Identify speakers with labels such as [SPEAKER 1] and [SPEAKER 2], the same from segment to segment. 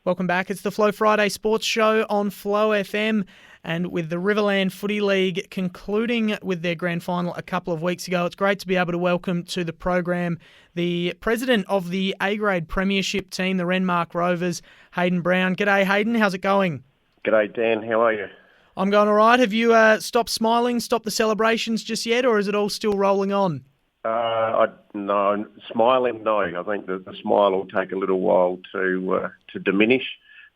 [SPEAKER 1] Welcome back. It's the Flow Friday Sports Show on Flow FM, and with the Riverland Footy League concluding with their grand final a couple of weeks ago, it's great to be able to welcome to the program the president of the A-grade premiership team, the Renmark Rovers, Haydn Brown. G'day, Haydn. How's it going?
[SPEAKER 2] G'day, Dan. How are you?
[SPEAKER 1] I'm going all right. Have you stopped smiling, stopped the celebrations just yet, or is it all still rolling on?
[SPEAKER 2] No, smiling, no. I think the smile will take a little while to diminish.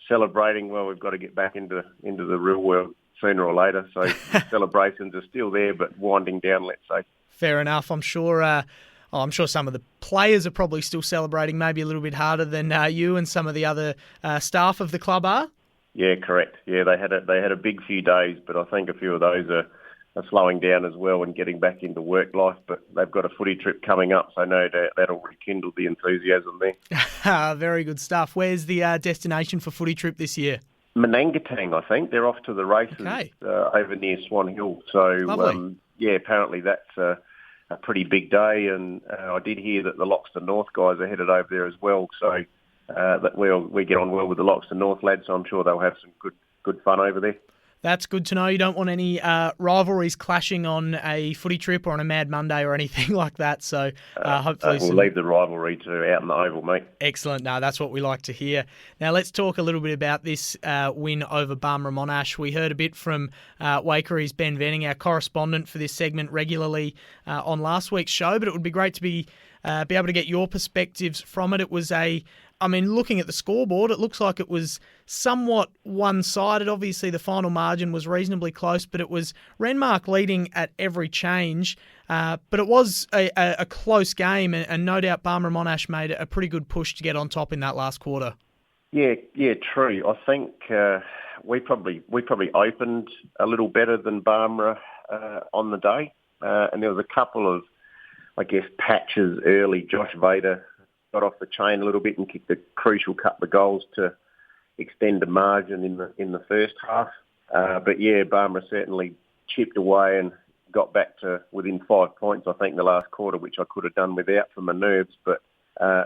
[SPEAKER 2] Celebrating, well, we've got to get back into the real world sooner or later. So celebrations are still there, but winding down, let's say.
[SPEAKER 1] Fair enough. I'm sure some of the players are probably still celebrating, maybe a little bit harder than you and some of the other staff of the club are.
[SPEAKER 2] Yeah, correct. Yeah, they had a big few days, but I think a few of those are slowing down as well and getting back into work life. But they've got a footy trip coming up, so no doubt that'll rekindle the enthusiasm there.
[SPEAKER 1] Very good stuff. Where's the destination for footy trip this year?
[SPEAKER 2] Menangatang, I think. They're off to the races over near Swan Hill. So, apparently that's a pretty big day. And I did hear that the Loxton North guys are headed over there as well. So that we get on well with the Loxton North lads, so I'm sure they'll have some good fun over there.
[SPEAKER 1] That's good to know. You don't want any rivalries clashing on a footy trip or on a Mad Monday or anything like that. So hopefully
[SPEAKER 2] we'll leave the rivalry to out in the Oval, mate.
[SPEAKER 1] Excellent. No, that's what we like to hear. Now let's talk a little bit about this win over Barmera Monash. We heard a bit from Waikery's Ben Venning, our correspondent for this segment regularly on last week's show, but it would be great to be able to get your perspectives from it. It was looking at the scoreboard, it looks like it was somewhat one-sided. Obviously, the final margin was reasonably close, but it was Renmark leading at every change. But it was a close game, and no doubt Barmera Monash made a pretty good push to get on top in that last quarter. Yeah,
[SPEAKER 2] true. I think we probably opened a little better than Barmera on the day, and there was a couple of, patches early. Josh Vader got off the chain a little bit and kicked a crucial couple of goals to extend the margin in the first half. Barmera certainly chipped away and got back to within 5 points, I think, the last quarter, which I could have done without for my nerves, but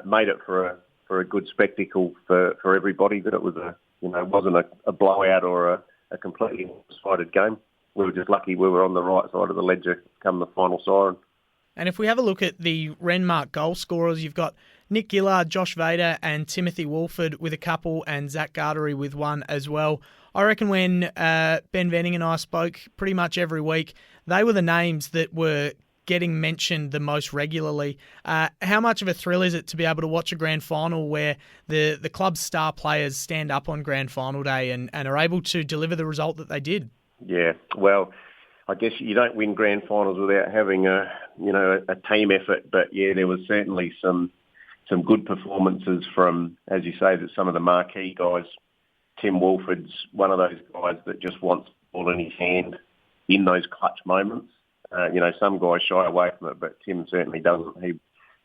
[SPEAKER 2] made it for a good spectacle for everybody. That it was wasn't a blowout or a completely one-sided game. We were just lucky we were on the right side of the ledger come the final siren.
[SPEAKER 1] And if we have a look at the Renmark goal scorers, you've got Nick Gillard, Josh Vader and Timothy Wolford with a couple and Zach Gartery with one as well. I reckon when Ben Venning and I spoke pretty much every week, they were the names that were getting mentioned the most regularly. How much of a thrill is it to be able to watch a grand final where the club's star players stand up on grand final day and are able to deliver the result that they did? Yeah,
[SPEAKER 2] well, I guess you don't win grand finals without having a team effort, but there was certainly some good performances from, as you say, that some of the marquee guys. Tim Wolford's one of those guys that just wants the ball in his hand in those clutch moments. Some guys shy away from it, but Tim certainly doesn't.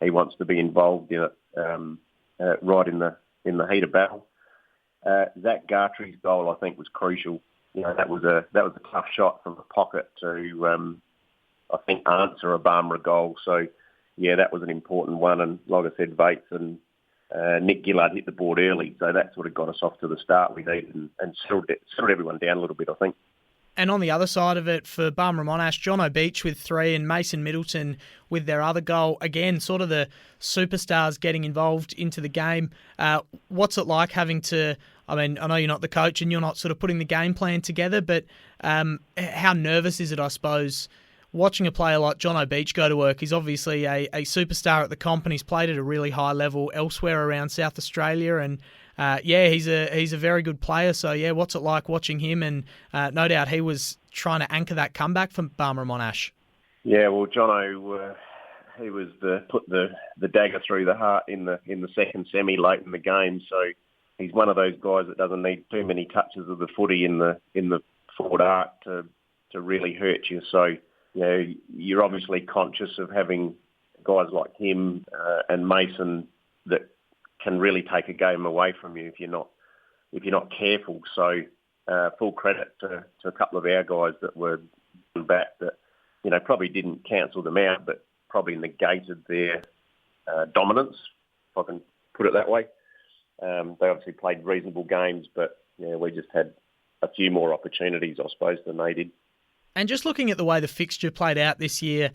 [SPEAKER 2] He wants to be involved in it right in the heat of battle. Zach Gartery's goal, I think, was crucial. That was a tough shot from the pocket to, I think, answer a Barmera goal. So, that was an important one. And like I said, Vates and Nick Gillard hit the board early, so that sort of got us off to the start we needed and settled everyone down a little bit, I think.
[SPEAKER 1] And on the other side of it, for Barmera Monash, John O'Beach with 3 and Mason Middleton with their other goal. Again, sort of the superstars getting involved into the game. What's it like having to... I know you're not the coach and you're not sort of putting the game plan together, but how nervous is it, I suppose, watching a player like John O'Beach go to work? He's obviously a superstar at the comp and he's played at a really high level elsewhere around South Australia, and he's a very good player. So what's it like watching him? And no doubt he was trying to anchor that comeback for Barmera Monash.
[SPEAKER 2] Yeah, well, Jono, he was put the dagger through the heart in the second semi late in the game. So he's one of those guys that doesn't need too many touches of the footy in the forward arc to really hurt you. So you're obviously conscious of having guys like him and Mason that can really take a game away from you if you're not careful. So full credit to a couple of our guys that were back that probably didn't cancel them out, but probably negated their dominance, if I can put it that way. They obviously played reasonable games, but we just had a few more opportunities, I suppose, than they did.
[SPEAKER 1] And just looking at the way the fixture played out this year,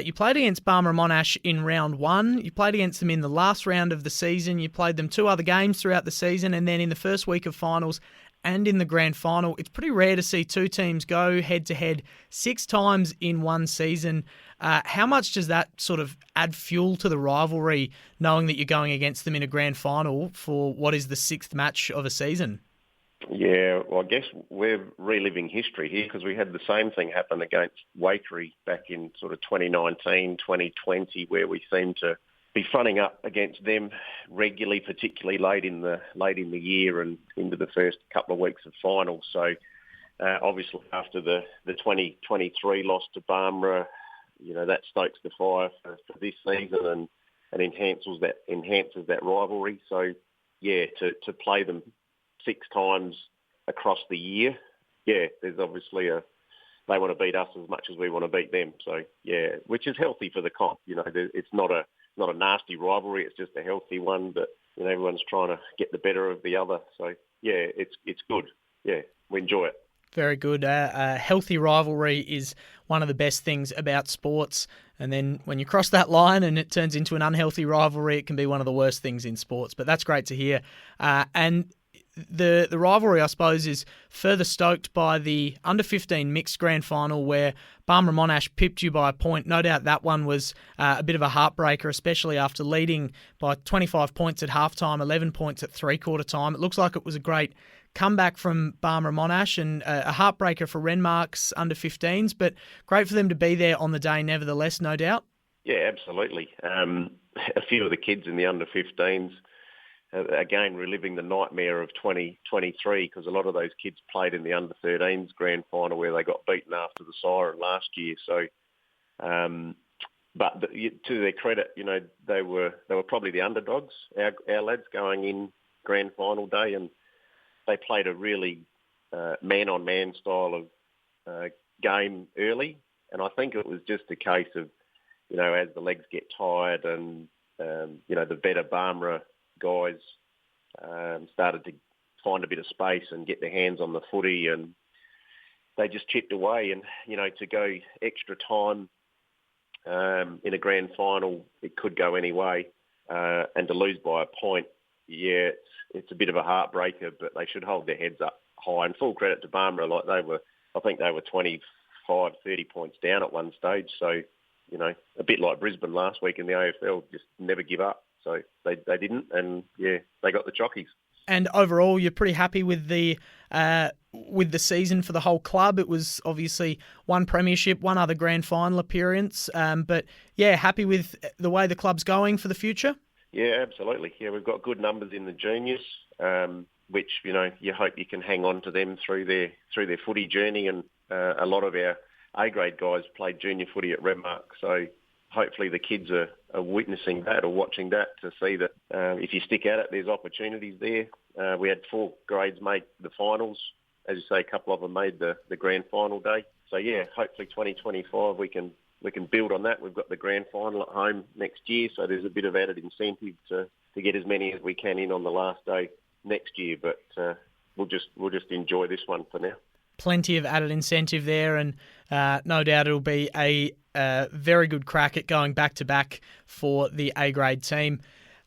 [SPEAKER 1] you played against Barmera Monash in round 1. You played against them in the last round of the season. You played them 2 other games throughout the season, and then in the first week of finals and in the grand final. It's pretty rare to see 2 teams go head-to-head 6 times in one season. How much does that sort of add fuel to the rivalry, knowing that you're going against them in a grand final for what is the 6th match of a season?
[SPEAKER 2] Yeah, well, I guess we're reliving history here because we had the same thing happen against Waikerie back in sort of 2019, 2020, where we seemed to be fronting up against them regularly, particularly late in the year and into the first couple of weeks of finals. So obviously after the 2023 loss to Barmera, that stokes the fire for this season and enhances that rivalry. So yeah, to play them 6 times across the year, there's obviously they want to beat us as much as we want to beat them. So yeah, which is healthy for the comp. It's not a nasty rivalry. It's just a healthy one. But everyone's trying to get the better of the other. So yeah, it's good. Yeah, we enjoy it.
[SPEAKER 1] Very good. A healthy rivalry is one of the best things about sports. And then when you cross that line and it turns into an unhealthy rivalry, it can be one of the worst things in sports. But that's great to hear. And the rivalry, I suppose, is further stoked by the under-15 mixed grand final where Barmera Monash pipped you by a point. No doubt that one was a bit of a heartbreaker, especially after leading by 25 points at halftime, 11 points at three-quarter time. It looks like it was a great comeback from Barmera Monash and a heartbreaker for Renmark's under-15s, but great for them to be there on the day nevertheless, no doubt.
[SPEAKER 2] Yeah, absolutely. A few of the kids in the under-15s, again, reliving the nightmare of 2023 because a lot of those kids played in the under-13s grand final where they got beaten after the siren last year. So, but to their credit, they were probably the underdogs, our lads going in grand final day, and they played a really man-on-man style of game early. And I think it was just a case of, as the legs get tired and, the better Barmera guys started to find a bit of space and get their hands on the footy, and they just chipped away. And to go extra time in a grand final, it could go any way, and to lose by a point, it's a bit of a heartbreaker. But they should hold their heads up high. And full credit to Barmera, I think they were 25, 30 points down at one stage. So a bit like Brisbane last week in the AFL, just never give up. So they didn't, and they got the chockies.
[SPEAKER 1] And overall, you're pretty happy with the season for the whole club. It was obviously one premiership, one other grand final appearance, but happy with the way the club's going for the future. Yeah,
[SPEAKER 2] absolutely. Yeah, we've got good numbers in the juniors, which you hope you can hang on to them through their footy journey. And a lot of our A grade guys played junior footy at Renmark, so hopefully the kids are witnessing that or watching that to see that if you stick at it, there's opportunities there. We had 4 grades make the finals. As you say, a couple of them made the grand final day. So hopefully 2025 we can build on that. We've got the grand final at home next year, so there's a bit of added incentive to get as many as we can in on the last day next year. But we'll just enjoy this one for now.
[SPEAKER 1] Plenty of added incentive there, and no doubt it'll be a very good crack at going back-to-back for the A-grade team.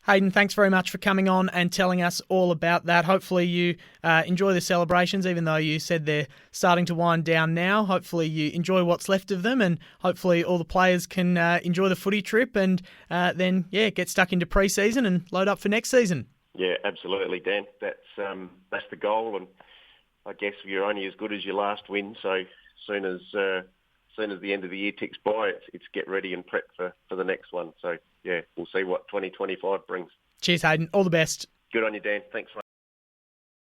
[SPEAKER 1] Haydn, thanks very much for coming on and telling us all about that. Hopefully you enjoy the celebrations, even though you said they're starting to wind down now. Hopefully you enjoy what's left of them, and hopefully all the players can enjoy the footy trip and then get stuck into pre-season and load up for next season. Yeah,
[SPEAKER 2] absolutely, Dan. That's the goal, and I guess you're only as good as your last win. So soon as the end of the year ticks by, it's get ready and prep for the next one. So we'll see what 2025 brings.
[SPEAKER 1] Cheers, Haydn. All the best.
[SPEAKER 2] Good on you, Dan. Thanks, mate.